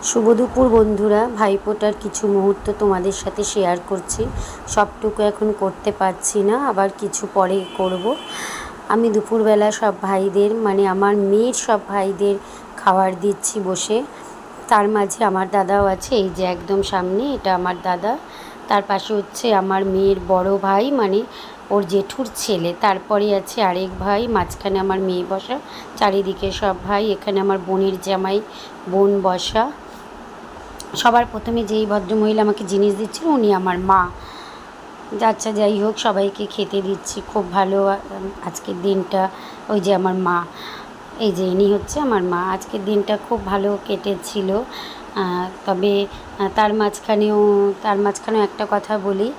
শুভ দুপুর বন্ধুরা, ভাইফোঁটার কিছু মুহূর্ত তোমাদের সাথে শেয়ার করছি। সবটুকু এখন করতে পারছি না, আবার কিছু পরে করব। আমি দুপুরবেলা সব ভাইদের আমার মেয়ের সব ভাইদের খাবার দিচ্ছি বসে। তার মাঝে আমার দাদাও আছে, এই যে একদম সামনে এটা আমার দাদা। তার পাশে হচ্ছে আমার মেয়ের বড় ভাই, ওর জেঠুর ছেলে। তারপরে আছে আরেক ভাই, মাঝখানে আমার মেয়ে বসা, চারিদিকে সব ভাই। এখানে আমার বোনের জামাই, বোন বসা। সবার প্রথমে যেই ভদ্রমহিলা আমাকে জিনিস দিচ্ছিল উনি আমার মা। আচ্ছা, যাই হোক, সবাইকে খেতে দিচ্ছি। খুব ভালো আজকের দিনটা। ওই যে আমার মা, এই যে ইনি হচ্ছে আমার মা। আজকের দিনটা খুব ভালো কেটেছিল। তবে তার মাঝখানেও একটা কথা বলি।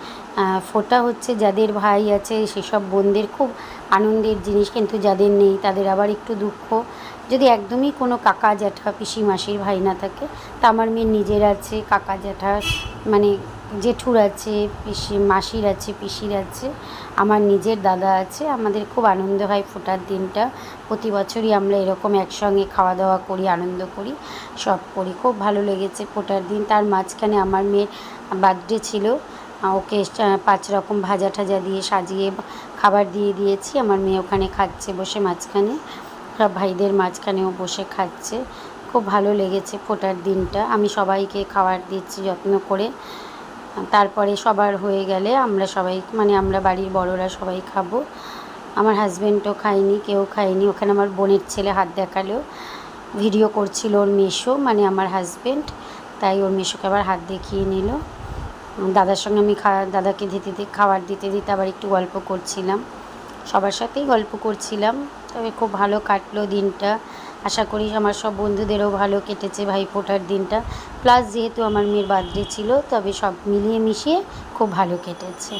ফোঁটা হচ্ছে যাদের ভাই আছে সেসব বোনদের খুব আনন্দের জিনিস, কিন্তু যাদের নেই তাদের আবার একটু দুঃখ। যদি একদমই কোনো কাকা জ্যাঠা পিসি মাসির ভাই না থাকে, তা আমার মেয়ের নিজের আছে, কাকা জ্যাঠা জেঠুর আছে, মাসির আছে, পিসির আছে, আমার নিজের দাদা আছে। আমাদের খুব আনন্দ হয় ফোঁটার দিনটা। প্রতি বছরই আমরা এরকম একসঙ্গে খাওয়া দাওয়া করি, আনন্দ করি, সব করি। খুব ভালো লেগেছে ফোঁটার দিন। তার মাঝখানে আমার মেয়ের বার্থডে ছিল। ওকে 5 রকম ভাজা ঠাজা দিয়ে সাজিয়ে খাবার দিয়ে দিয়েছি। আমার মেয়ে ওখানে খাচ্ছে বসে মাঝখানে, সব ভাইদের মাঝখানেও বসে খাচ্ছে। খুব ভালো লেগেছে ফোঁটার দিনটা। আমি সবাইকে খাবার দিচ্ছি যত্ন করে। তারপরে সবার হয়ে গেলে আমরা সবাই আমরা বাড়ির বড়রা সবাই খাবো। আমার হাজব্যান্ডও খায়নি, কেউ খায়নি। ওখানে আমার বোনের ছেলে হাত দেখালো, ভিডিও করছিল ওর মেসো, আমার হাজব্যান্ড, তাই ওর মেসোকে আবার হাত দেখিয়ে নিল। দাদার সঙ্গে আমি দাদাকে খাবার দিতে আবার একটু গল্প করছিলাম। সবার সাথেই গল্প করছিলাম। তবে খুব ভালো কাটলো দিনটা। আশা করি আমার সব বন্ধুদেরও ভালো কেটেছে ভাইফোঁটার দিনটা। প্লাস যেহেতু আমার মেয়ের বার্থডে ছিল, তবে সব মিলিয়ে মিশিয়ে খুব ভালো কেটেছে।